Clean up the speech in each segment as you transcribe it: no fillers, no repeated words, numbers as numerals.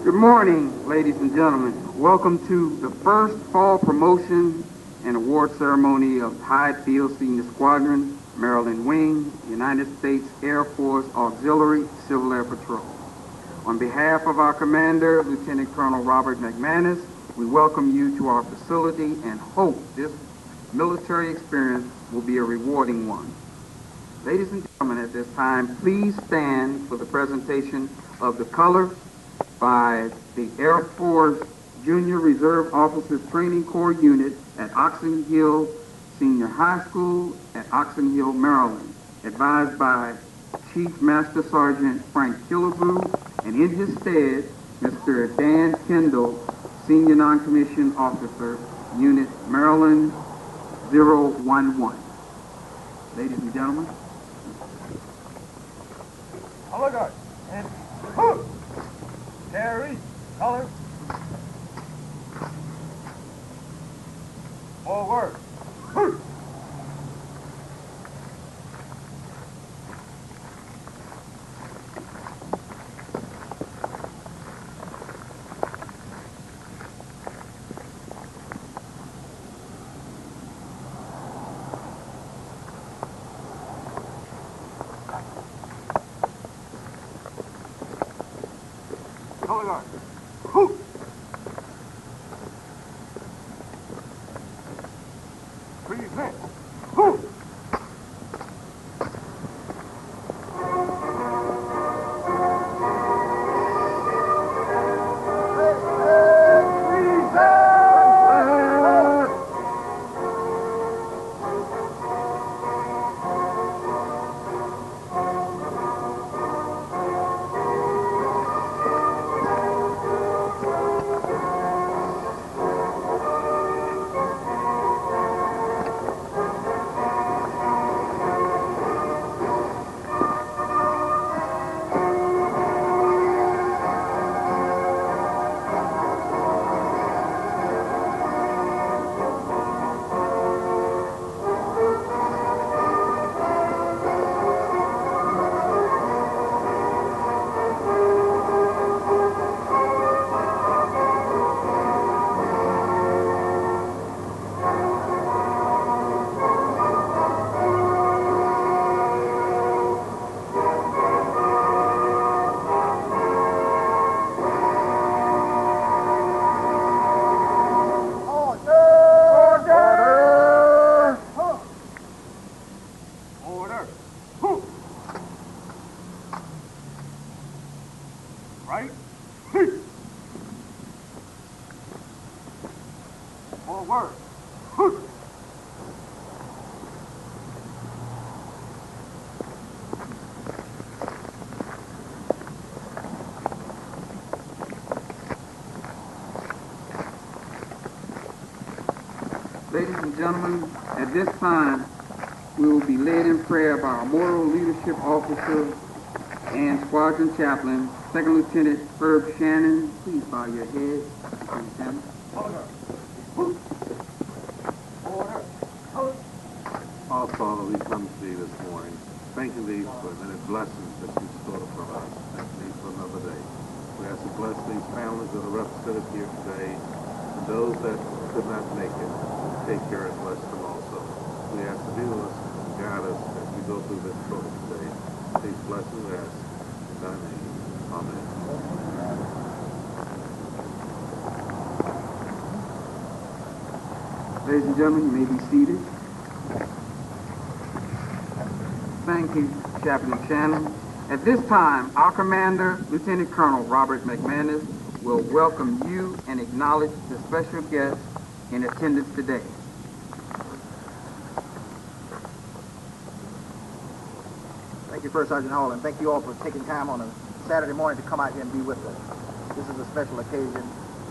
Good morning, ladies and gentlemen. Welcome to the first fall promotion and award ceremony of Hyde Field Senior Squadron, Maryland Wing, United States Air Force Auxiliary Civil Air Patrol. On behalf of our commander, Lieutenant Colonel Robert McManus, we welcome you to our facility and hope this military experience will be a rewarding one. Ladies and gentlemen, at this time, please stand for the presentation of the colors by the Air Force Junior Reserve Officers Training Corps Unit at Oxon Hill Senior High School at Oxon Hill, Maryland, advised by Chief Master Sergeant Frank Killebrew, and in his stead, Mr. Dan Kendall, Senior Non-Commissioned Officer, Unit Maryland 011. Ladies and gentlemen. Color guard. And hook. Carry. Color. Forward. Hook. Color guard. Hoop. Present. Hoop. Right. Forward. Ladies and gentlemen, at this time, we will be led in prayer by our Moral Leadership Officer and Squadron Chaplain, Second Lieutenant Herb Shannon. Please bow your head. Our Father, we come to thee this morning, thanking thee for the many blessings that you bestowed upon us. Thanking thee for another day. We ask to bless these families that are represented here today, and those that could not make it. Take care and bless them also. We ask to be with us and guide us as we go through this program today. These blessings we ask in thy name. Amen. Ladies and gentlemen, you may be seated. Thank you, Chaplain Shannon. At this time, our commander, Lieutenant Colonel Robert McManus, will welcome you and acknowledge the special guests in attendance today. Thank you, First Sergeant Hall, and thank you all for taking time on a Saturday morning to come out here and be with us. This is a special occasion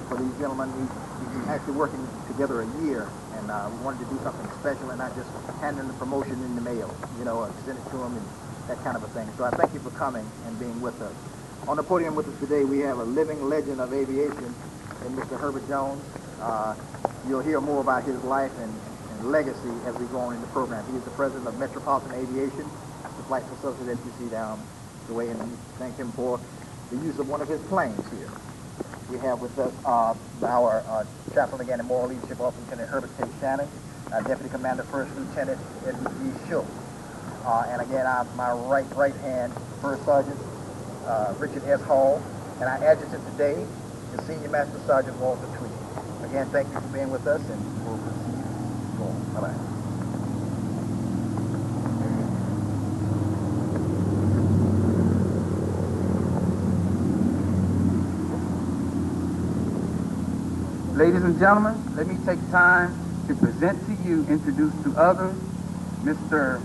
for these gentlemen. We've been actually working together a year, and we wanted to do something special and not just hand them the promotion in the mail, you know, send it to them and that kind of a thing. So I thank you for coming and being with us. On the podium with us today, we have a living legend of aviation in Mr. Herbert Jones. You'll hear more about his life and legacy as we go on in the program. He is the president of Metropolitan Aviation, the flight facility that you see down the way, and we thank him for the use of one of his planes here. We have with us our chaplain again and moral leadership officer, Lieutenant Herbert K. Shannon, Deputy Commander First Lieutenant Edward G. Schultz, and again my right hand First Sergeant Richard S. Hall, and our adjutant today is Senior Master Sergeant Walter Tweed. Again, thank you for being with us, and we'll proceed. Bye-bye. Ladies and gentlemen, let me take time to present to you, introduce to others, Mr.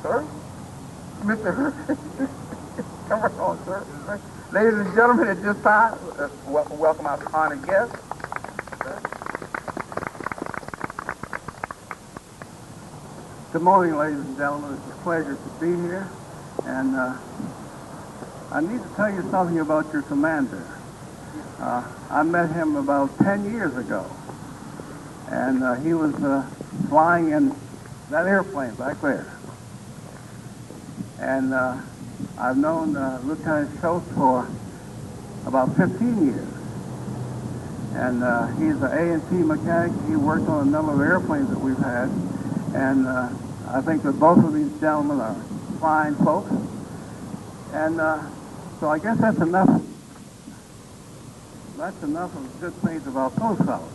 Sir? Mr. Come on, sir. Ladies and gentlemen, at this time, welcome our honored guest. Good morning, ladies and gentlemen. It's a pleasure to be here. And I need to tell you something about your commander. I met him about 10 years ago. And he was flying in that airplane back there. And I've known Lieutenant Schultz for about 15 years. And he's an A&T mechanic. He worked on a number of airplanes that we've had. And I think that both of these gentlemen are fine folks. And so I guess that's enough. That's enough of good things about those fellows.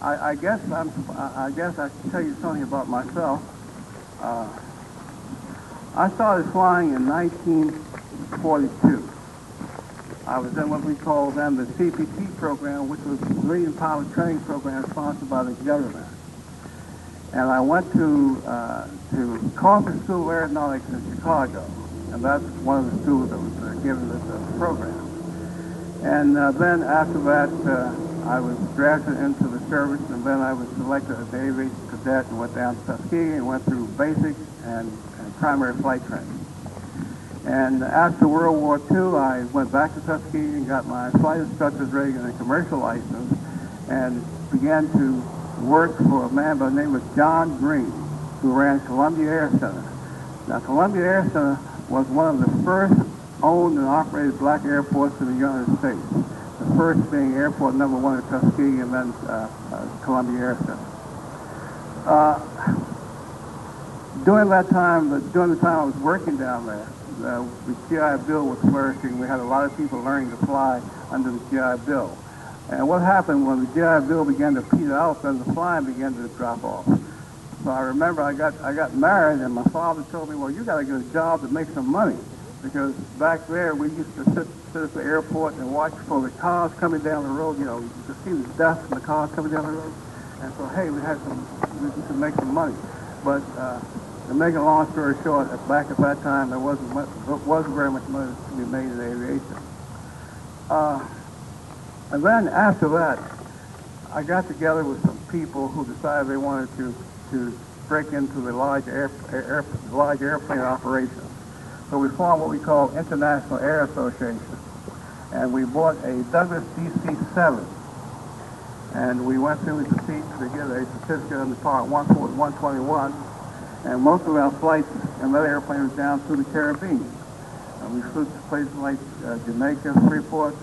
I guess I can tell you something about myself. I started flying in 1942. I was in what we called then the CPT program, which was the Civilian Pilot Training Program sponsored by the government. And I went to Carpenter School of Aeronautics in Chicago, and that's one of the schools that was given this program. And then after that, I was drafted into the service, and then I was selected as an aviation cadet and went down to Tuskegee and went through basic and primary flight training. And after World War II, I went back to Tuskegee and got my flight instructor's rig and a commercial license and began to work for a man by the name of John Green, who ran Columbia Air Center. Now, Columbia Air Center was one of the first owned and operated black airports in the United States. The first being Airport Number 1 at Tuskegee and then Columbia Air Center. During the time I was working down there, the GI Bill was flourishing. We had a lot of people learning to fly under the GI Bill. And what happened when the GI Bill began to peter out, then the flying began to drop off. So I remember I got married, and my father told me, well, you got to get a job to make some money. Because back there, we used to sit at the airport and watch for the cars coming down the road. You know, you could see the dust from the cars coming down the road. And so, hey, we could make some money. But to make a long story short, back at that time, there wasn't very much money to be made in aviation. And then after that, I got together with some people who decided they wanted to break into the large airplane operations. So we formed what we call International Air Association. And we bought a Douglas DC-7. And we went through to get a certificate under Part 121. And most of our flights in that airplane was down through the Caribbean. And we flew to places like Jamaica, Freeport,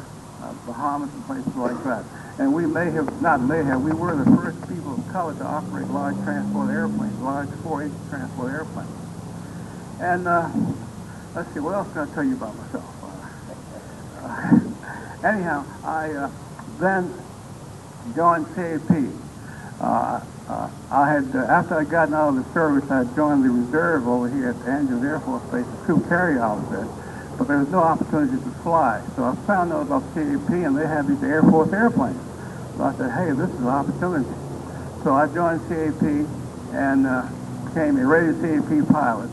Bahamas, and places like that. And we we were the first people of color to operate large transport airplanes, large 4-inch transport airplanes. And let's see, what else can I tell you about myself? Anyhow, I then joined CAP. After I got out of the service, I joined the reserve over here at Andrews Air Force Base, a crew carrier outfit, but there was no opportunity to fly. So I found out about CAP, and they had these Air Force airplanes. So I said, hey, this is an opportunity. So I joined CAP and became a rated CAP pilot.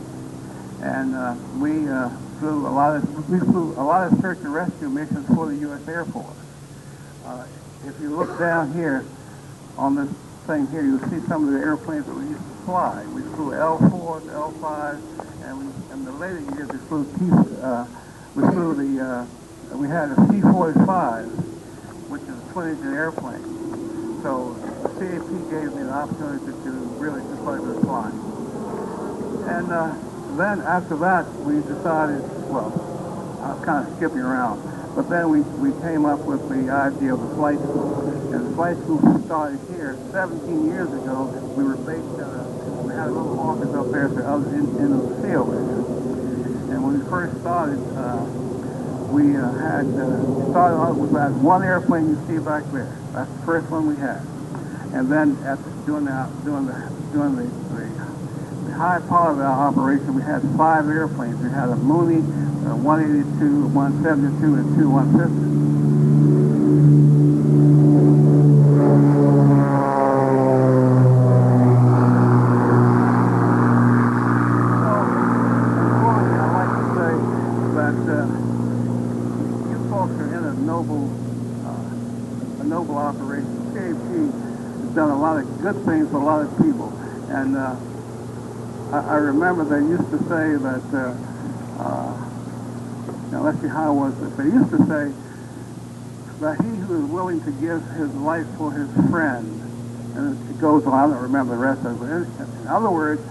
And we flew a lot of search and rescue missions for the U.S. Air Force. If you look down here on this thing here, you'll see some of the airplanes that we used to fly. We flew L4 and L5, and in the later years we had a C-45, which is a twin-engine airplane. So CAP gave me an opportunity to really start with flying. And then after that, we decided, well, I'm kind of skipping around, but then we came up with the idea of the flight school. And the flight school started here 17 years ago. We were based we had a little office up there for others in the field. And when we first started, we started out with that one airplane you see back there. That's the first one we had. And then during the high part of our operation, we had 5 airplanes. We had a Mooney, a 182, a 172, and 2 150s. Noble operation. CAP has done a lot of good things for a lot of people, and I remember they used to say that. Now let's see, how was it? They used to say that he who is willing to give his life for his friend, and it goes on. I don't remember the rest of it. In other words,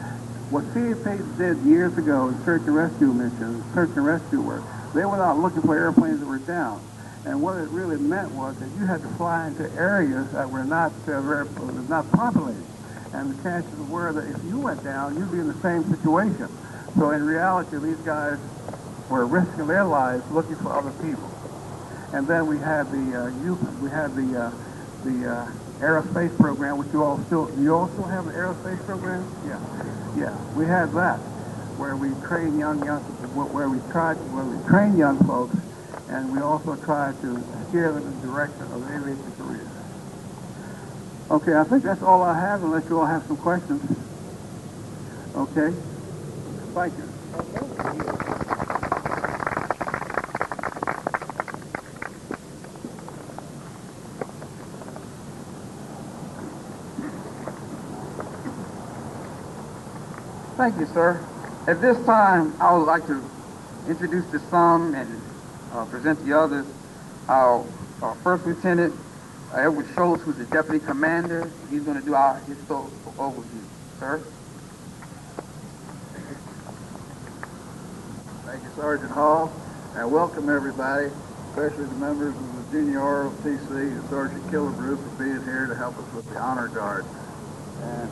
what CAP did years ago in search and rescue missions, search and rescue work, they were not looking for airplanes that were down. And what it really meant was that you had to fly into areas that were not not populated. And the chances were that if you went down, you'd be in the same situation. So in reality, these guys were risking their lives looking for other people. And then we had the aerospace program, which you all still have an aerospace program? Yeah. We had that, where we train train young folks. And we also try to steer them in the direction of aviation careers. Okay, I think that's all I have, unless you all have some questions. Okay? Thank you. Thank you, sir. At this time, I would like to introduce to some and present the others our First Lieutenant Edward Schultz, who's the Deputy Commander. He's going to do our historical overview. Sir? Thank you, Sergeant Hall, and welcome everybody, especially the members of the Junior ROTC and Sergeant Killebrew for being here to help us with the Honor Guard. And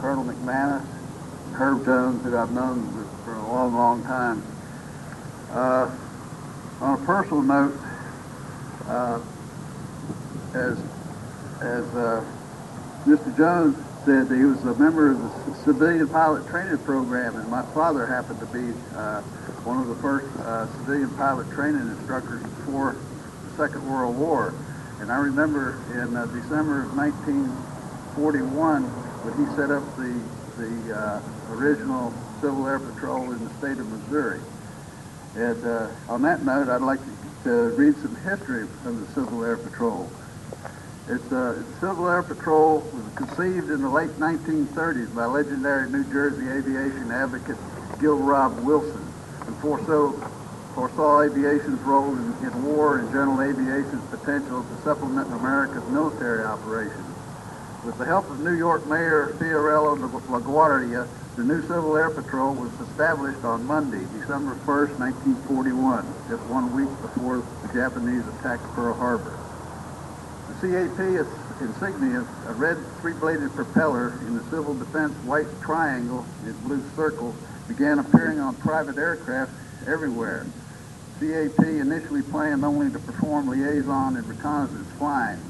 Colonel McManus, Herb Jones, who I've known for a long, long time. On a personal note, as Mr. Jones said, he was a member of the civilian pilot training program, and my father happened to be one of the first civilian pilot training instructors before the Second World War. And I remember in December of 1941 when he set up the original Civil Air Patrol in the state of Missouri. And on that note, I'd like to read some history of the Civil Air Patrol. The Civil Air Patrol was conceived in the late 1930s by legendary New Jersey aviation advocate Gil Rob Wilson, and foresaw aviation's role in war and general aviation's potential to supplement America's military operations. With the help of New York Mayor Fiorello LaGuardia, the new Civil Air Patrol was established on Monday, December 1st, 1941, just 1 week before the Japanese attacked Pearl Harbor. The CAP insignia, a red three-bladed propeller in the Civil Defense white triangle in blue circle, began appearing on private aircraft everywhere. CAP initially planned only to perform liaison and reconnaissance flying,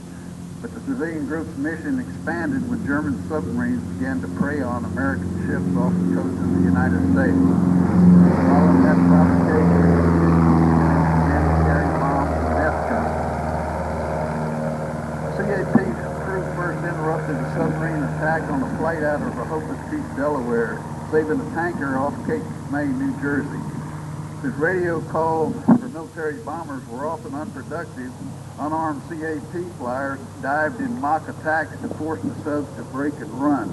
but the civilian group's mission expanded when German submarines began to prey on American ships off the coast of the United States. Following that provocation, began carrying bombs and death guns. CAP's crew first interrupted a submarine attack on a flight out of Rehoboth Beach, Delaware, saving a tanker off Cape May, New Jersey. His radio calls for military bombers were often unproductive. Unarmed CAP flyers dived in mock attacks to force the subs to break and run.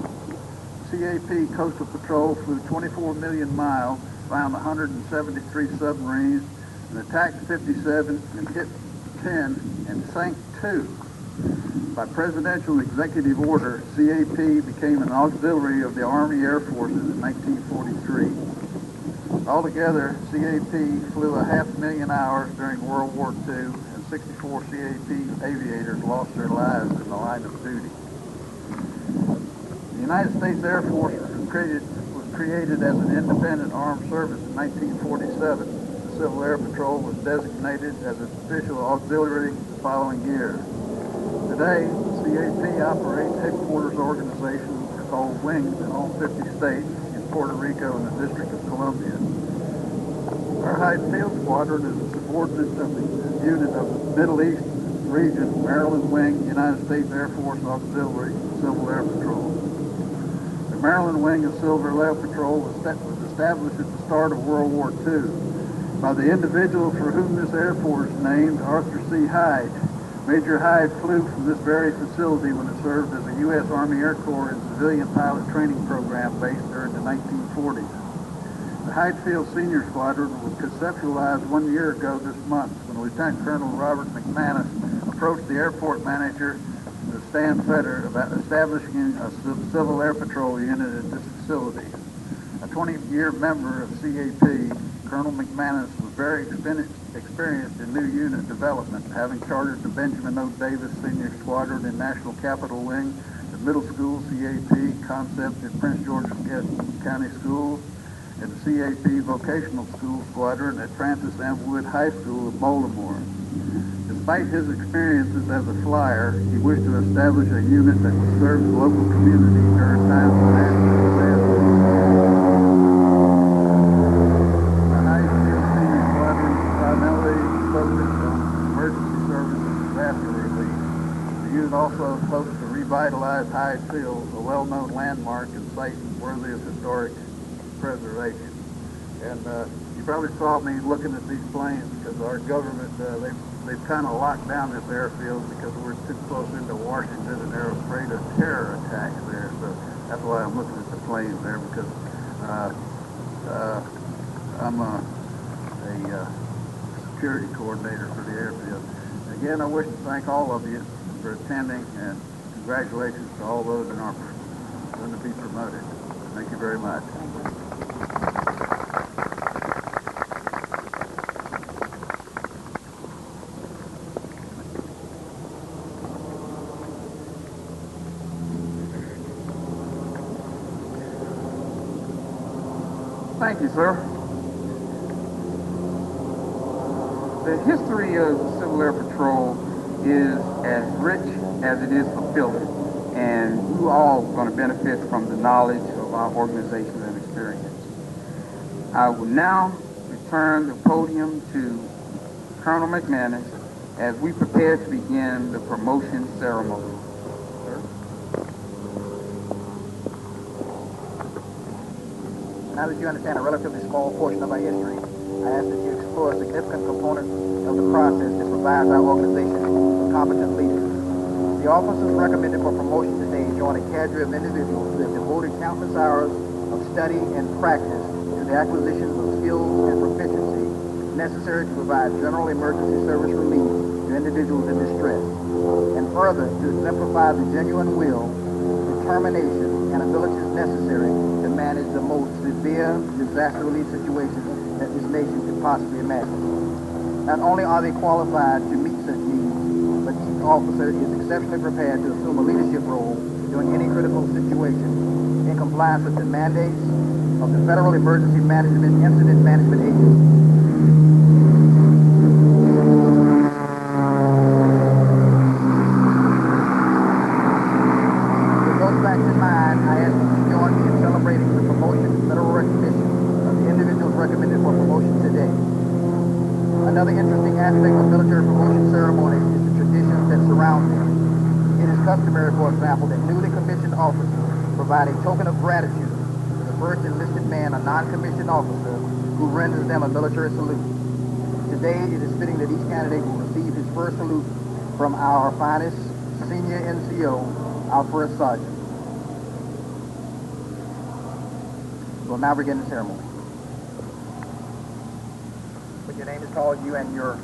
CAP Coastal Patrol flew 24 million miles, found 173 submarines, and attacked 57 and hit 10 and sank 2. By presidential executive order, CAP became an auxiliary of the Army Air Forces in 1943. Altogether, CAP flew 500,000 hours during World War II, and 64 CAP aviators lost their lives in the line of duty. The United States Air Force was created as an independent armed service in 1947. The Civil Air Patrol was designated as its official auxiliary the following year. Today, CAP operates headquarters organizations called wings in all 50 states, in Puerto Rico and the District of Columbia. Our Hyde Field Squadron is a subordinate of the unit of the Middle East region, Maryland Wing, United States Air Force Auxiliary, Civil Air Patrol. The Maryland Wing of Civil Air Patrol was established at the start of World War II by the individual for whom this air force named, Arthur C. Hyde. Major Hyde flew from this very facility when it served as a U.S. Army Air Corps and civilian pilot training program based during the 1940s. The Hyde Field Senior Squadron was conceptualized 1 year ago this month when Lieutenant Colonel Robert McManus approached the airport manager, Stan Fetter, about establishing a Civil Air Patrol unit at this facility. A 20-year member of CAP, Colonel McManus was very experienced in new unit development, having chartered the Benjamin O. Davis Senior Squadron in National Capital Wing, the Middle School CAP concept at Prince George's County Schools, and the CAP Vocational School Squadron at Francis M. Wood High School of Baltimore. Despite his experiences as a flyer, he wished to establish a unit that would serve the local community during times of national disaster. The Hyde Field Senior Squadron is primarily focused on emergency service and disaster relief. The unit also hopes to revitalize Hyde Field, a well-known landmark and site worthy of historic preservation. And you probably saw me looking at these planes because our government, they've kind of locked down this airfield because we're too close into Washington and they're afraid of terror attacks there. So that's why I'm looking at the planes there, because I'm a security coordinator for the airfield. Again, I wish to thank all of you for attending, and congratulations to all those in our going to be promoted. Thank you very much. Thank you, sir. The history of the Civil Air Patrol is as rich as it is fulfilling, and you all are going to benefit from the knowledge of our organization and experience. I will now return the podium to Colonel McManus as we prepare to begin the promotion ceremony. Now that you understand a relatively small portion of our history, I ask that you explore a significant component of the process that provides our organization with competent leaders. The officers recommended for promotion today join a cadre of individuals who have devoted countless hours of study and practice to the acquisition of skills and proficiency necessary to provide general emergency service relief to individuals in distress, and further to exemplify the genuine will, determination, and abilities necessary to manage the most severe disaster relief situations that this nation could possibly imagine. Not only are they qualified to meet such needs, but each officer is exceptionally prepared to assume a leadership role during any critical situation in compliance with the mandates of the Federal Emergency Management Incident Management Agency. Another interesting aspect of military promotion ceremonies is the traditions that surround them. It is customary, for example, that newly commissioned officers provide a token of gratitude to the first enlisted man, a non-commissioned officer, who renders them a military salute. Today, it is fitting that each candidate will receive his first salute from our finest senior NCO, our first sergeant. We'll now begin the ceremony. When your name is called, you and your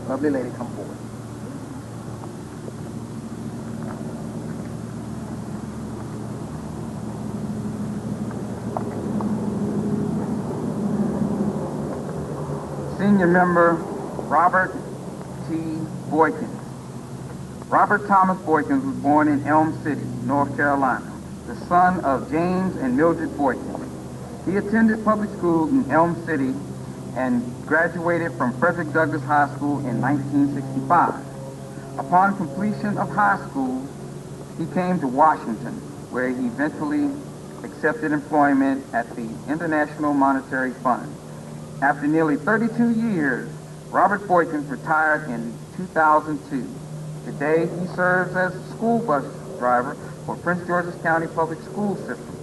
lovely lady come forward. Senior Member Robert T. Boykins. Robert Thomas Boykins was born in Elm City, North Carolina, the son of James and Mildred Boykins. He attended public school in Elm City and graduated from Frederick Douglass High School in 1965. Upon completion of high school, he came to Washington, where he eventually accepted employment at the International Monetary Fund. After nearly 32 years, Robert Boykins retired in 2002. Today, he serves as a school bus driver for Prince George's County Public School System,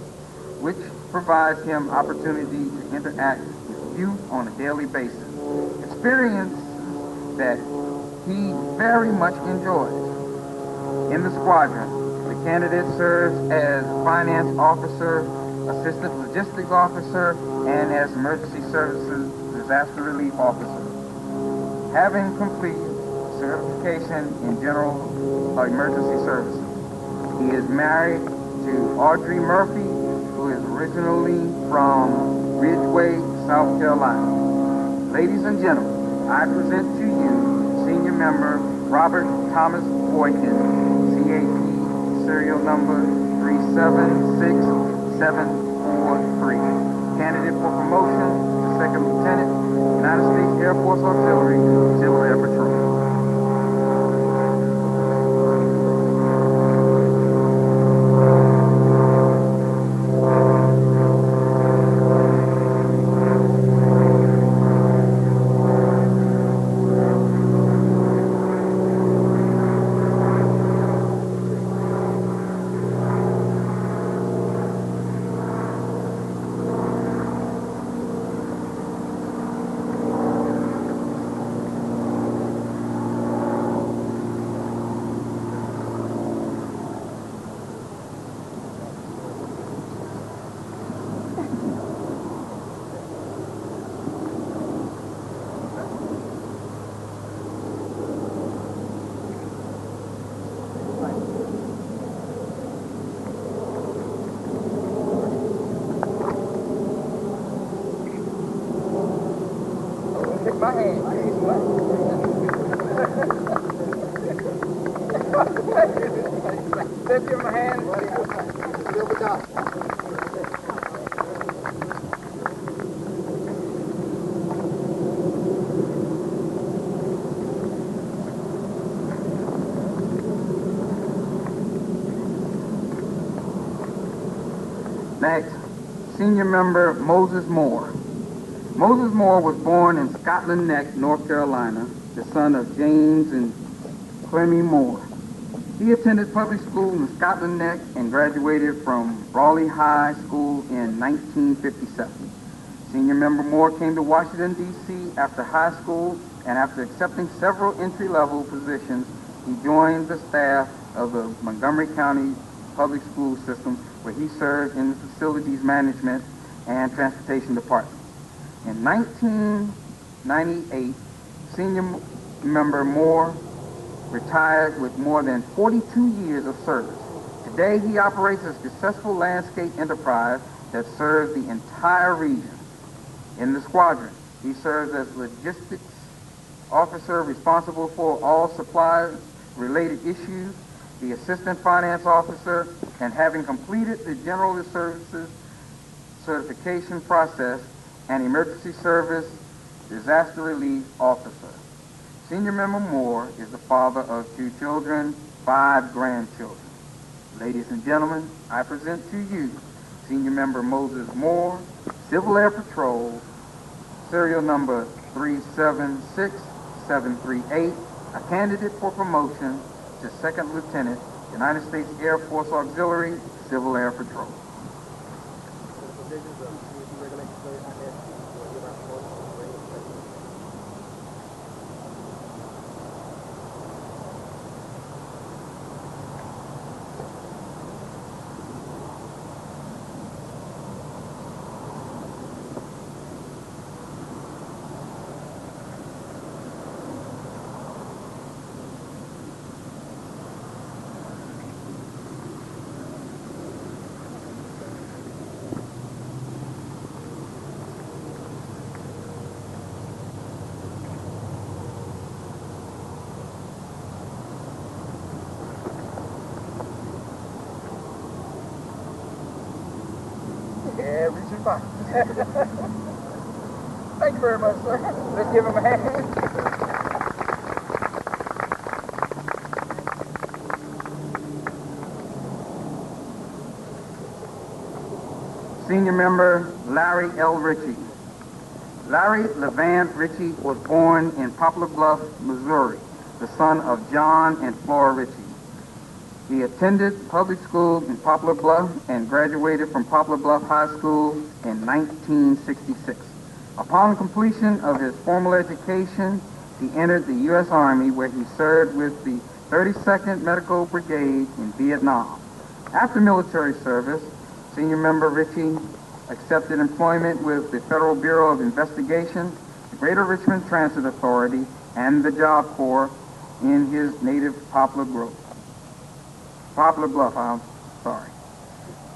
which provides him opportunity to interact with youth on a daily basis, experience that he very much enjoys. In the squadron, the candidate serves as finance officer, assistant logistics officer, and as emergency services disaster relief officer. Having completed certification in general emergency services, he is married to Audrey Murphy, who is originally from Ridgeway, South Carolina. Ladies and gentlemen, I present to you Senior Member Robert Thomas Boykins, CAP serial number 376743, candidate for promotion to Second Lieutenant, United States Air Force Auxiliary, Civil Air Patrol. Take my hand. Let's give him a hand. Fill the top. Next, Senior Member Moses Moore. Moses Moore was born in Scotland Neck, North Carolina, the son of James and Clemmy Moore. He attended public school in Scotland Neck and graduated from Raleigh High School in 1957. Senior Member Moore came to Washington, D.C. after high school, and after accepting several entry-level positions, he joined the staff of the Montgomery County Public School System, where he served in the Facilities Management and Transportation Department. In 1998, Senior Member Moore retired with more than 42 years of service. Today, he operates a successful landscape enterprise that serves the entire region. In the squadron, he serves as logistics officer responsible for all supplies-related issues, the assistant finance officer, and having completed the general services certification process, and emergency service disaster relief officer. Senior Member Moore is the father of 2 children, 5 grandchildren. Ladies and gentlemen, I present to you Senior Member Moses Moore, Civil Air Patrol, serial number 376738, a candidate for promotion to Second Lieutenant, United States Air Force Auxiliary, Civil Air Patrol. Yeah, reaching back. Thank you very much, sir. Let's give him a hand. Senior member Larry L. Ritchie. Larry Levant Ritchie was born in Poplar Bluff, Missouri, the son of John and Flora Ritchie. He attended public school in Poplar Bluff and graduated from Poplar Bluff High School in 1966. Upon completion of his formal education, he entered the U.S. Army, where he served with the 32nd Medical Brigade in Vietnam. After military service, Senior member Ritchie accepted employment with the Federal Bureau of Investigation, the Greater Richmond Transit Authority, and the Job Corps in his native Poplar Bluff.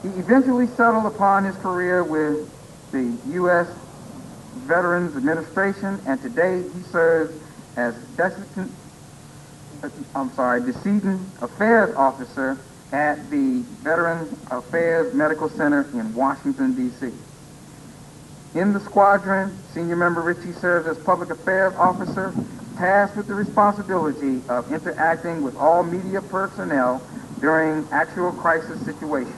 He eventually settled upon his career with the U.S. Veterans Administration, and today he serves as Decedent Affairs Officer at the Veterans Affairs Medical Center in Washington, D.C. In the squadron, Senior member Ritchie serves as Public Affairs Officer, tasked with the responsibility of interacting with all media personnel during actual crisis situations.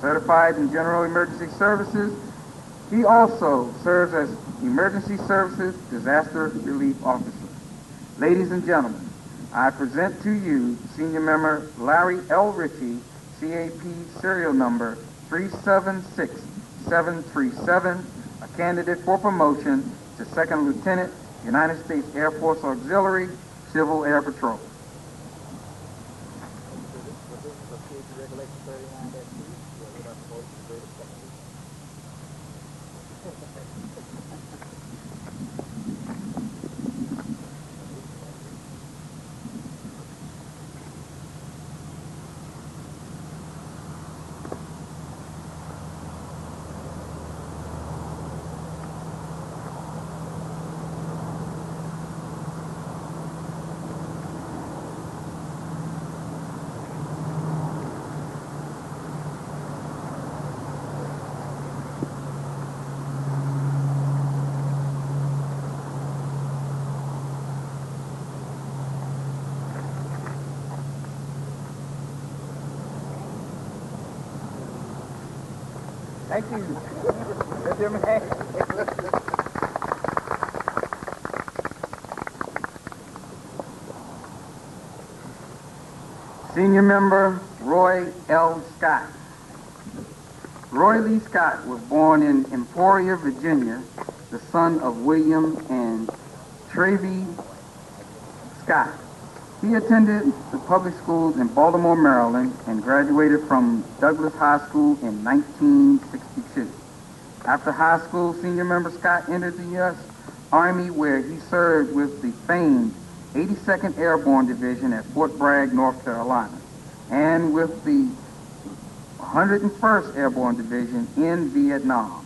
Certified in General Emergency Services, he also serves as Emergency Services Disaster Relief Officer. Ladies and gentlemen, I present to you Senior Member Larry L. Ritchie, CAP serial number 376737, a candidate for promotion to Second Lieutenant, United States Air Force Auxiliary, Civil Air Patrol. Thank you. Let's give him a hand. Senior member Roy L. Scott. Roy Lee Scott was born in Emporia, Virginia, the son of William and Travie Scott. He attended the public schools in Baltimore, Maryland, and graduated from Douglas High School in 1962. After high school, Senior member Scott entered the U.S. Army, where he served with the famed 82nd Airborne Division at Fort Bragg, North Carolina, and with the 101st Airborne Division in Vietnam.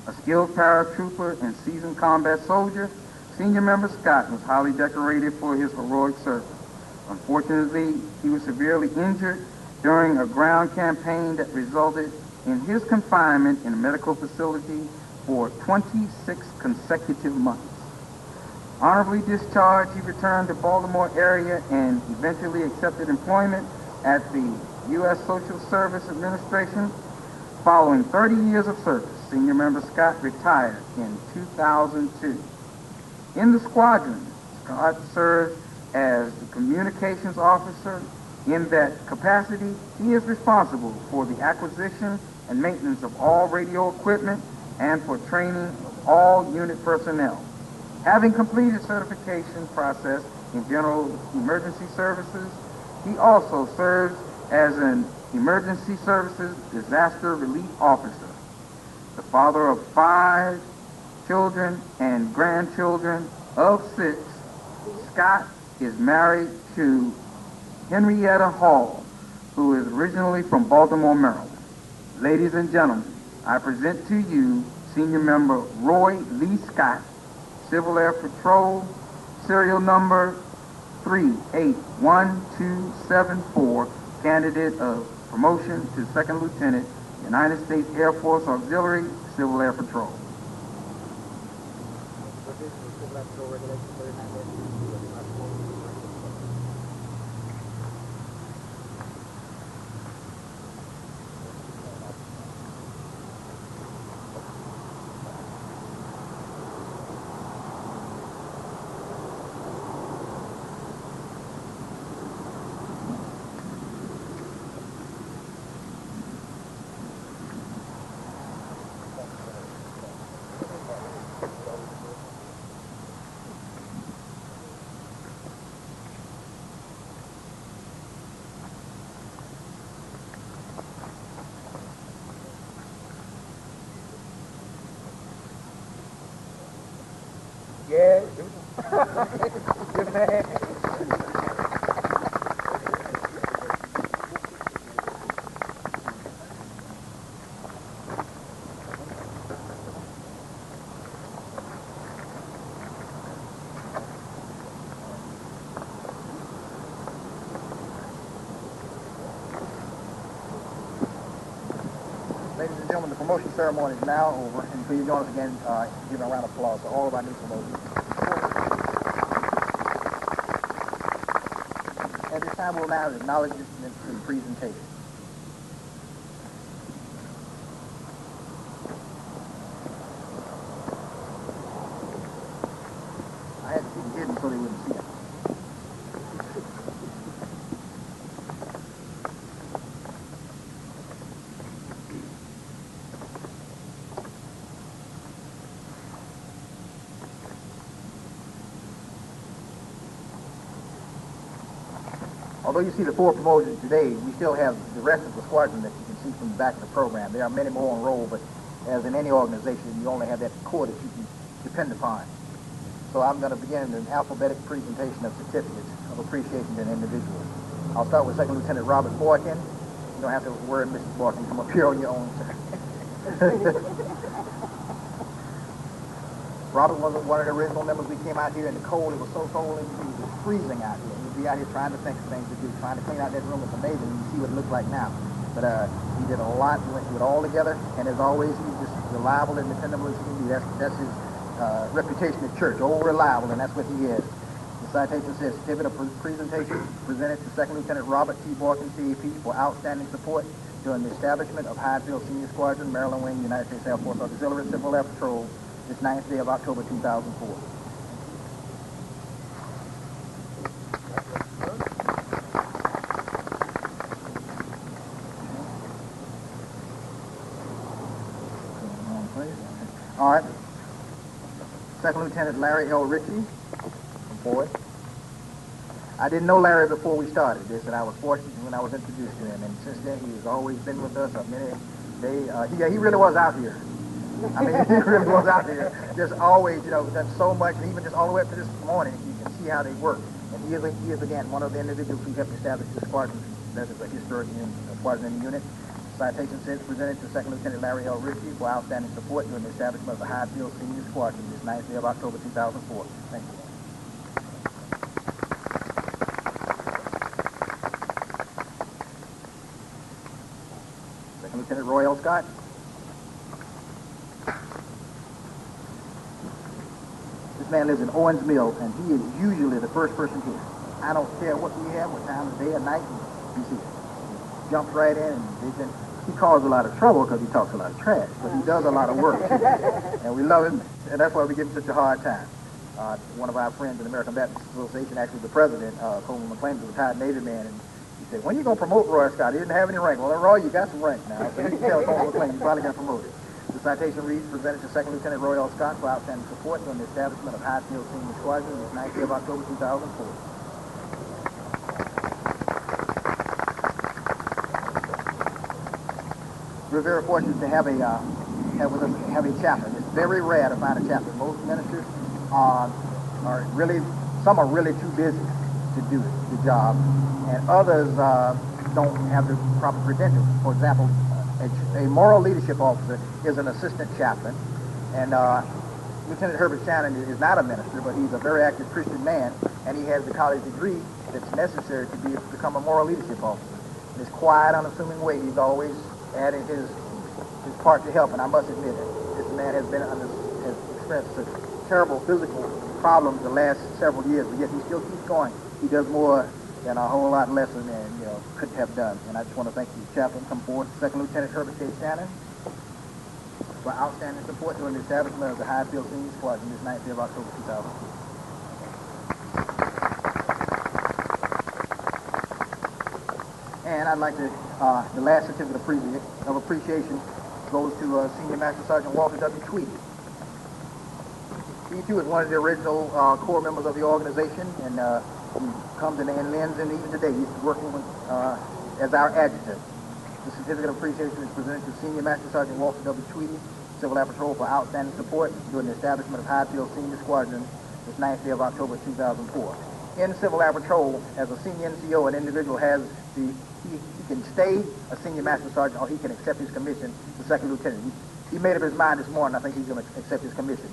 A skilled paratrooper and seasoned combat soldier, Senior member Scott was highly decorated for his heroic service. Unfortunately, he was severely injured during a ground campaign that resulted in his confinement in a medical facility for 26 consecutive months. Honorably discharged, he returned to Baltimore area and eventually accepted employment at the U.S. Social Service Administration. Following 30 years of service, Senior member Scott retired in 2002. In the squadron, Scott served as the communications officer. In that capacity, he is responsible for the acquisition and maintenance of all radio equipment and for training of all unit personnel. Having completed certification process in General Emergency Services, he also serves as an Emergency Services Disaster Relief Officer. The father of 5 children and grandchildren of 6, Scott is married to Henrietta Hall, who is originally from Baltimore, Maryland. Ladies and gentlemen, I present to you Senior member Roy Lee Scott, Civil Air Patrol, serial number 381274, candidate of promotion to Second Lieutenant, United States Air Force Auxiliary Civil Air Patrol. Yeah, good man. Ladies and gentlemen, the promotion ceremony is now over, and please join us again, giving a round of applause to all of our new promotions. At this time, we'll now acknowledge the presentation. I had to keep them hidden so they wouldn't see it. Although you see the 4 promotions today, we still have the rest of the squadron that you can see from the back of the program. There are many more on roll, but as in any organization, you only have that core that you can depend upon. So I'm going to begin an alphabetic presentation of certificates of appreciation to an individual. I'll start with Second Lieutenant Robert Boykin. You don't have to worry, Mrs. Boykin. Come up here on your own, sir. Robert was one of the original members. We came out here in the cold. It was so cold, and it was freezing out here. We'd be out here trying to think of things to do, trying to clean out that room. It's amazing. You see what it looks like now. But he did a lot. We went through it all together. And as always, he's just reliable and dependable as he can be. That's his reputation at church, old reliable, and that's what he is. The citation says, certificate of presentation presented to Second Lieutenant Robert T. Boykin, CAP, for outstanding support during the establishment of Hyde Field Senior Squadron, Maryland Wing, United States Air Force Auxiliary Civil Air Patrol, this 9th day of October 2004. All right. Second Lieutenant Larry L. Ritchie from Ford. I didn't know Larry before we started this, and I was fortunate when I was introduced to him. And since then, he has always been with us. He really was out here. I mean, he really was out here. Just always, done so much, and even just all the way up to this morning, you can see how they work. And he is again, one of the individuals who helped establish the squadron. That is a historic squadron in the unit. Citation says presented to Second Lieutenant Larry L. Ritchie for outstanding support during the establishment of the Hyde Field Senior Squadron this 9th day of October 2004. Thank you. Second Lieutenant Roy L. Scott. This man lives in Owens Mill, and he is usually the first person here. I don't care what we have, what time of day or night, he's here. He jumps right in, and he causes a lot of trouble because he talks a lot of trash, but he does a lot of work. And we love him, and that's why we give him such a hard time. One of our friends in the American Baptist Association, actually the president, Coleman McLean, was a retired Navy man, and he said, when are you going to promote Roy Scott? He didn't have any rank. Well, Roy, you got some rank now, so you can tell Coleman McLean you probably got promoted. The citation reads, presented to Second Lieutenant Roy L. Scott for outstanding support during the establishment of Hyde Field Senior Squadron this 9th day of October 2004. We're very fortunate to have a chaplain. It's very rare to find a chaplain. Most ministers some are really too busy to do the job, and others don't have the proper credentials. For example, a moral leadership officer is an assistant chaplain, and Lieutenant Herbert Shannon is not a minister, but he's a very active Christian man, and he has the college degree that's necessary to become a moral leadership officer. In his quiet, unassuming way, he's always adding his his part to help, and I must admit it. This man has experienced such terrible physical problems the last several years, but yet he still keeps going. He does more than a whole lot less than could have done. And I just want to thank you, Chaplain. Come forward, Second Lieutenant Herbert K. Shannon, for outstanding support during the establishment of the Highfield Senior Squadron this 9th day of October 2000. And I'd like to, the last certificate of appreciation goes to Senior Master Sergeant Walter W. Tweedy. He too is one of the original core members of the organization, and he comes and lends in even today. He's working with, as our adjutant. The certificate of appreciation is presented to Senior Master Sergeant Walter W. Tweedy, Civil Air Patrol, for outstanding support during the establishment of Highfield Senior Squadron this 9th day of October 2004. In Civil Air Patrol, as a senior NCO, an individual has he can stay a Senior Master Sergeant, or he can accept his commission to Second Lieutenant. He made up his mind this morning. I think he's going to accept his commission.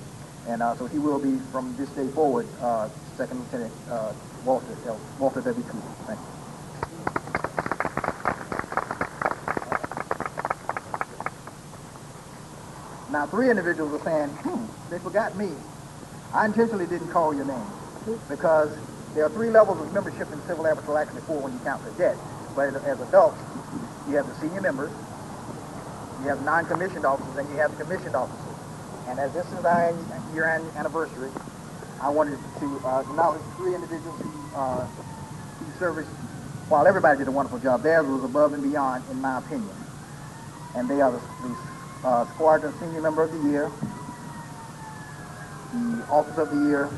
And so he will be, from this day forward, Second Lieutenant Walter W. Tweedy. Thank you. Now, 3 individuals are saying, they forgot me. I intentionally didn't call your name because there are 3 levels of membership in Civil Air Patrol, actually 4 when you count cadets. But as adults, you have the senior members, you have non-commissioned officers, and you have the commissioned officers. And as this is our year anniversary, I wanted to acknowledge 3 individuals who serviced, while everybody did a wonderful job, theirs was above and beyond, in my opinion. And they are the Squadron Senior Member of the Year, the Officer of the Year,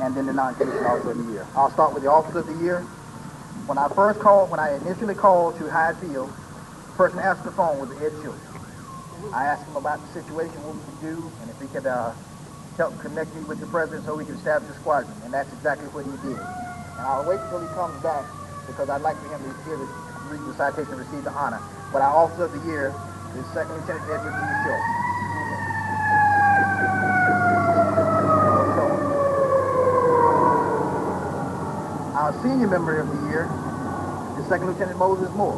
and then the non-commissioned Officer of the Year. I'll start with the Officer of the Year. When I initially called to Hyde Field, the person answered the phone was Ed Schultz. I asked him about the situation, what we could do, and if he could help connect me with the President so we could establish a squadron, and that's exactly what he did. And I'll wait until he comes back, because I'd like for him to read the citation and receive the honor. But our Officer of the Year is Second Lieutenant Edward D. Schultz. Our Senior Member of the Year is Second Lieutenant Moses Moore.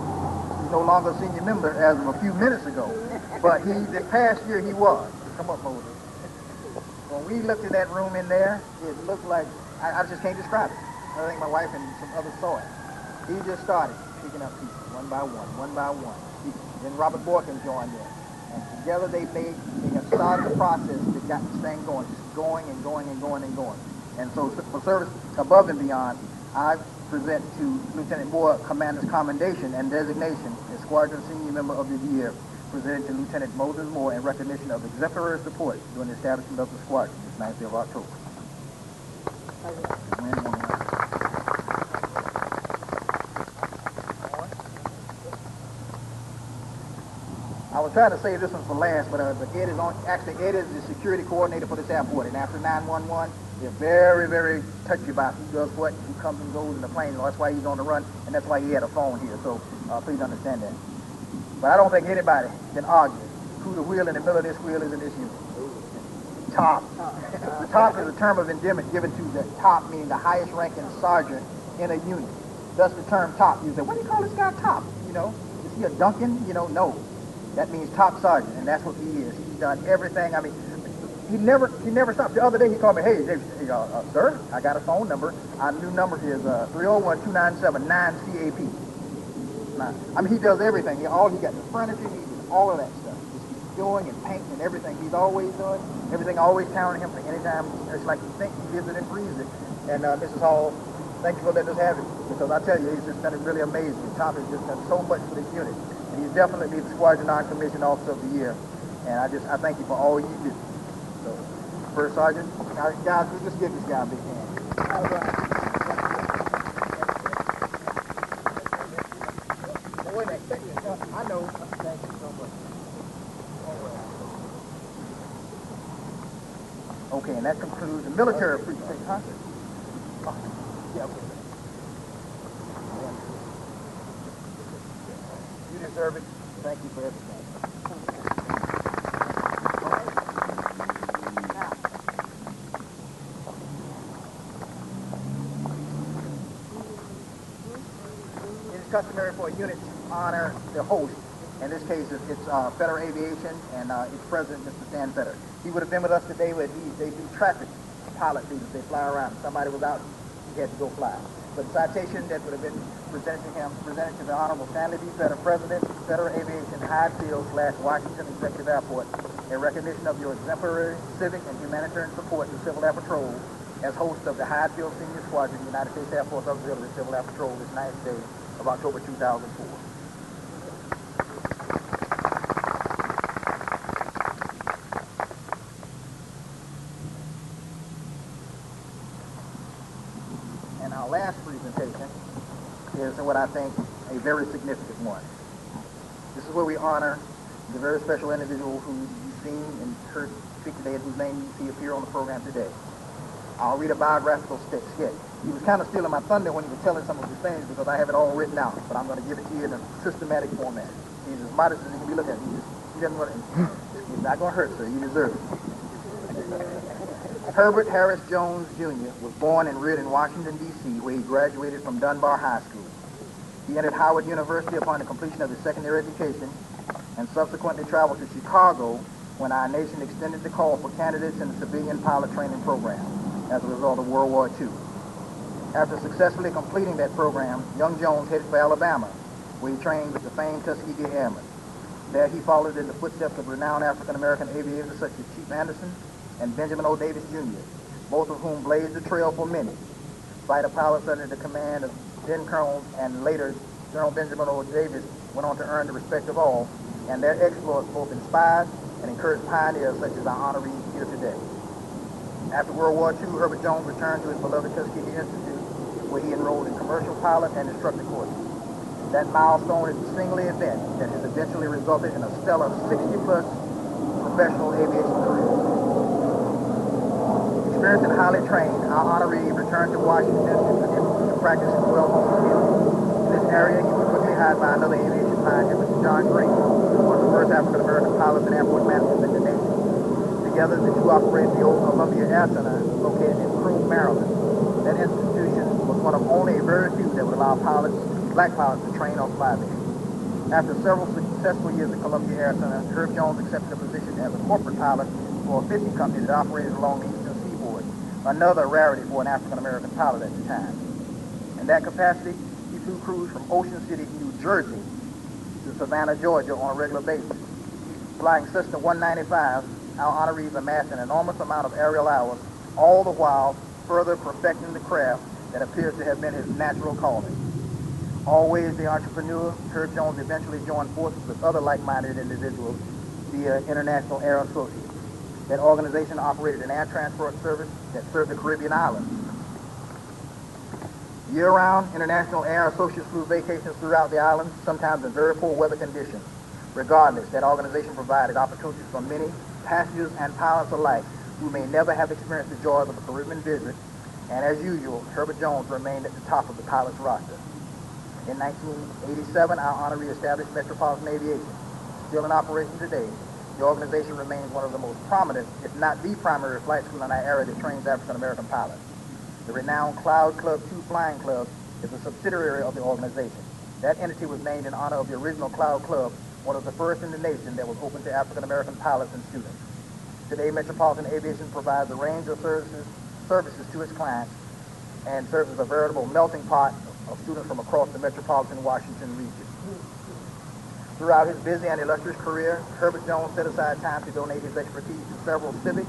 He's no longer a senior member as of a few minutes ago, but the past year he was. Come up, Moses. When we looked at that room in there, it looked like, I just can't describe it. I think my wife and some others saw it. He just started picking up people, one by one. Then Robert Boykin joined in. And together they have started the process that got this thing going, just going and going and going and going. And so for service above and beyond, I present to Lieutenant Moore Commander's commendation and designation as Squadron Senior Member of the Year, presented to Lieutenant Moses Moore in recognition of exemplary support during the establishment of the squadron this 9th day of October. I was trying to save this one for last, but Ed is Ed is the security coordinator for this airport, and after 911, they're very, very touchy about who does what, who comes and goes in the plane. That's why he's on the run, and that's why he had a phone here. So please understand that. But I don't think anybody can argue who the wheel in the middle of this wheel is in this unit. Top. Top is a term of endearment given to the top, meaning the highest ranking sergeant in a unit. Thus the term top. You say, what do you call this guy top? Is he a Duncan? No. That means top sergeant, and that's what he is. He's done everything. I mean, he never stopped. The other day he called me, hey, sir, I got a phone number. Our new number is 301-297-9CAP. I mean, he does everything. He got the furniture, he does all of that stuff. He's doing and painting and everything. He's always doing everything, always counting him for any time. It's like you think he gives it and breathes it. And Mrs. Hall, thank you for letting us have it, because I tell you, he's just done it really amazing. Tom has just done so much for this unit. And he's definitely the Squadron Non-Commissioned Officer of the Year. And I thank you for all you do. So, First Sergeant, guys, let's give this guy a big hand. All right. Wait a minute. I know. Thank you so much. All right. Okay, and that concludes the military appreciation, huh? Oh, yeah, okay. You deserve it. Thank you for everything. Customary for a unit to honor the host In this case, it's Fetter Aviation and its president, Mr. Stan Fetter. He would have been with us today, but they do traffic pilot duties. They fly around. Somebody was out, he had to go fly. But the citation that would have been presented to him, presented to the Honorable Stanley B. Fetter, President, Fetter Aviation, Hyde Field / Washington Executive Airport, in recognition of your exemplary civic and humanitarian support to Civil Air Patrol as host of the Hyde Field Senior Squadron, United States Air Force Auxiliary Civil Air Patrol this 9th day of October 2004. And our last presentation is what I think a very significant one. This is where we honor the very special individual who you've seen and heard speak today, and whose name you see appear on the program today. I'll read a biographical sketch. He was kind of stealing my thunder when he was telling some of his things because I have it all written out, but I'm going to give it to you in a systematic format. He's as modest as he can be looked at. He doesn't want to, he's not going to hurt, sir. You deserve it. Herbert Harris Jones, Jr. was born and reared in Washington, D.C., where he graduated from Dunbar High School. He entered Howard University upon the completion of his secondary education and subsequently traveled to Chicago when our nation extended the call for candidates in the civilian pilot training program as a result of World War II. After successfully completing that program, young Jones headed for Alabama, where he trained with the famed Tuskegee Airmen. There he followed in the footsteps of renowned African-American aviators such as Chief Anderson and Benjamin O. Davis, Jr., both of whom blazed the trail for many. Fighter pilots under the command of then Colonel and later General Benjamin O. Davis went on to earn the respect of all, and their exploits both inspired and encouraged pioneers such as our honorees here today. After World War II, Herbert Jones returned to his beloved Tuskegee Institute, where he enrolled in commercial pilot and instructor courses. That milestone is the single event that has eventually resulted in a stellar 60-plus professional aviation career. Experienced and highly trained, our honoree returned to Washington to practice his well-known skills. In this area, he was quickly hired by another aviation pioneer, Mr. John Green, one of the first African-American pilots in airport management in the nation. Together, the two operated the old Columbia Air Center located in Croom, Maryland. That institution was one of only a very few that would allow black pilots to train or fly there. After several successful years at Columbia Air Center, Herb Jones accepted a position as a corporate pilot for a fishing company that operated along the eastern seaboard, another rarity for an African-American pilot at the time. In that capacity, he flew crews from Ocean City, New Jersey, to Savannah, Georgia on a regular basis. Flying Cessna 195, our honorees amassed an enormous amount of aerial hours, all the while further perfecting the craft that appears to have been his natural calling. Always the entrepreneur, Herb Jones eventually joined forces with other like-minded individuals via International Air Associates. That organization operated an air transport service that served the Caribbean islands. Year-round, International Air Associates flew vacations throughout the islands, sometimes in very poor weather conditions. Regardless, that organization provided opportunities for many passengers and pilots alike who may never have experienced the joys of a Caribbean visit, and as usual, Herbert Jones remained at the top of the pilot's roster. In 1987, our honoree established Metropolitan Aviation. Still in operation today, the organization remains one of the most prominent, if not the primary flight school in our area that trains African-American pilots. The renowned Cloud Club 2 Flying Club is a subsidiary of the organization. That entity was named in honor of the original Cloud Club, one of the first in the nation that was open to African-American pilots and students. Today, Metropolitan Aviation provides a range of services to its clients and serves as a veritable melting pot of students from across the metropolitan Washington region. Throughout his busy and illustrious career, Herbert Jones set aside time to donate his expertise to several civic,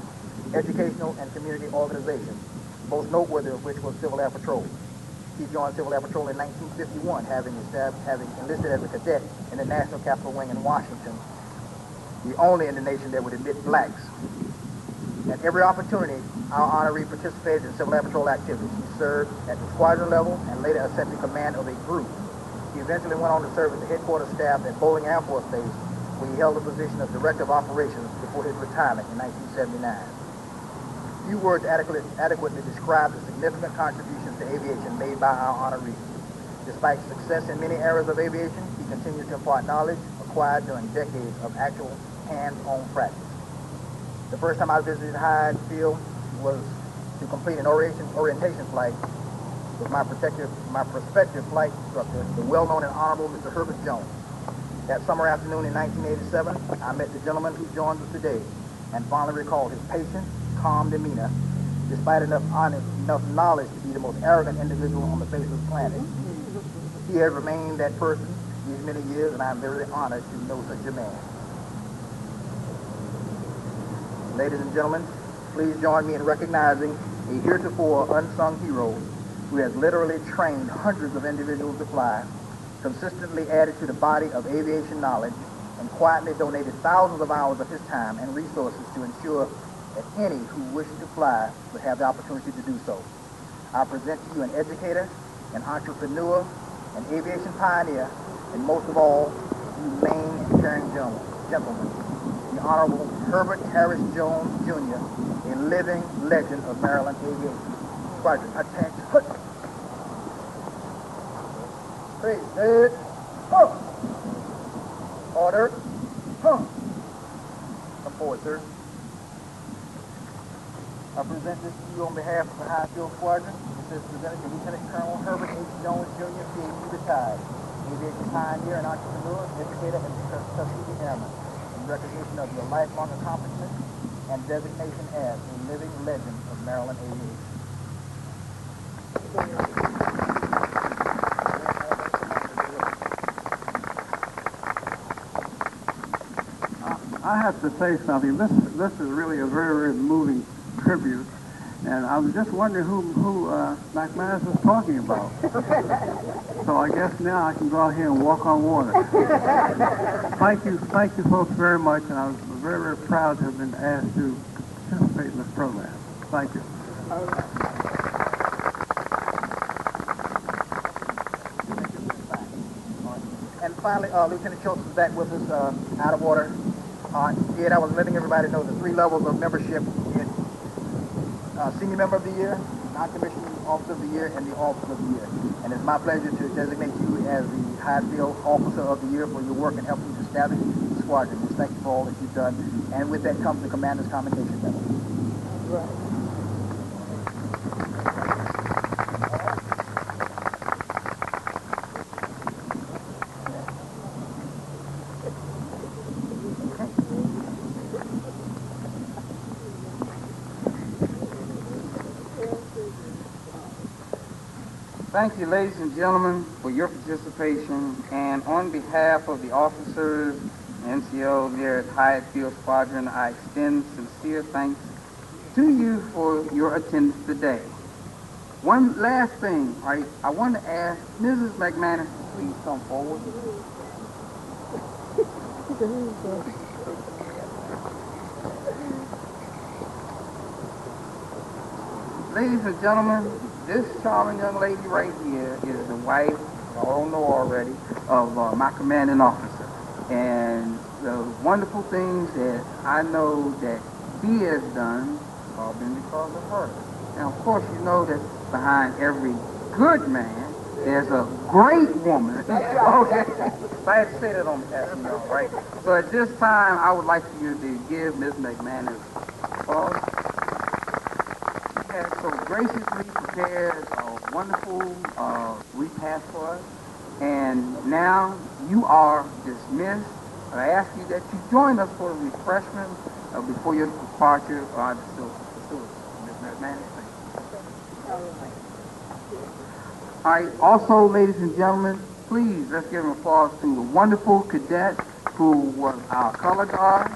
educational, and community organizations, most noteworthy of which was Civil Air Patrol. He joined Civil Air Patrol in 1951, having enlisted as a cadet in the National Capital Wing in Washington, the only in the nation that would admit blacks. At every opportunity, our honoree participated in Civil Air Patrol activities. He served at the squadron level and later accepted command of a group. He eventually went on to serve as the headquarters staff at Bolling Air Force Base, where he held the position of Director of Operations before his retirement in 1979. Few words adequately describe the significant contributions to aviation made by our honoree. Despite success in many areas of aviation, he continues to impart knowledge acquired during decades of actual hands-on practice. The first time I visited Hyde Field was to complete an orientation flight with my prospective flight instructor, the well-known and honorable Mr. Herbert Jones. That summer afternoon in 1987, I met the gentleman who joins us today and fondly recall his patient, calm demeanor, despite enough knowledge to be the most arrogant individual on the face of the planet. He has remained that person these many years, and I am very honored to know such a man. Ladies and gentlemen, please join me in recognizing a heretofore unsung hero who has literally trained hundreds of individuals to fly, consistently added to the body of aviation knowledge, and quietly donated thousands of hours of his time and resources to ensure that any who wish to fly would have the opportunity to do so. I present to you an educator, an entrepreneur, an aviation pioneer, and most of all, humane and caring gentleman, the Honorable Herbert Harris Jones, Jr., a living legend of Maryland aviation. Squadron, attach, hut. Please, dead. Huh. Order. Huh. Come forward, sir. I present this to you on behalf of the High Field Squadron. This is presented to Lieutenant Colonel Herbert H. Jones, Jr., PhD retired, aviation pioneer and entrepreneur, educator, and Tuskegee Airman, in recognition of your lifelong accomplishments and designation as a living legend of Maryland aviation. I have to say something. This is really a very, very moving tribute, and I was just wondering who McManus was talking about. So I guess now I can go out here and walk on water. Thank you folks very much, and I was very, very proud to have been asked to participate in this program. Thank you. And finally, Lieutenant Schultz is back with us out of order. Ed, I was letting everybody know the 3 levels of membership: Senior Member of the Year, Non-Commissioned Officer of the Year, and the Officer of the Year. And it's my pleasure to designate you as the High Field Officer of the Year for your work in helping to establish the squadron. Just thank you for all that you've done. And with that comes the Commander's Commendation Medal. Right. Thank you, ladies and gentlemen, for your participation. And on behalf of the officers, NCO there at Hyatt Field Squadron, I extend sincere thanks to you for your attendance today. One last thing, right? I want to ask Mrs. McManus to please come forward. Ladies and gentlemen, this charming young lady right here is the wife, you all know already, of my commanding officer. And the wonderful things that I know that he has done have been because of her. And of course, you know that behind every good man, there's a great woman. Okay. So I had to say that on behalf of y'all, right? So at this time, I would like for you to give Ms. McManus applause. Has so graciously prepared a wonderful repast for us. And now you are dismissed. I ask you that you join us for refreshments before your departure by the facility. Ms. McManus, thank you. All right, also, ladies and gentlemen, please let's give an applause to the wonderful cadet who was our color guard.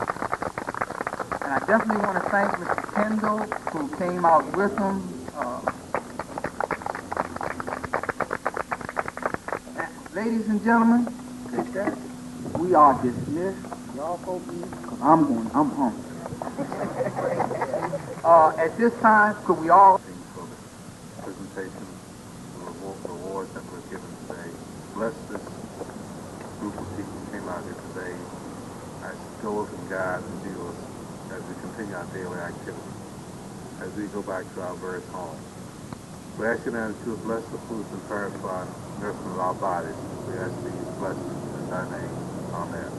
And I definitely want to thank Mr. Kendall, who came out with him. Ladies and gentlemen, we are dismissed. Y'all folks eat, because I'm hungry. At this time, could we all... For the presentation, the rewards that were given today. Bless this group of people who came out here today. I go with and guide and be with us as we continue our daily activity, as we go back to our various homes. We ask you now that you will bless the foods and prayers for our nourishment of our bodies. We ask these blessings in thy name. Amen.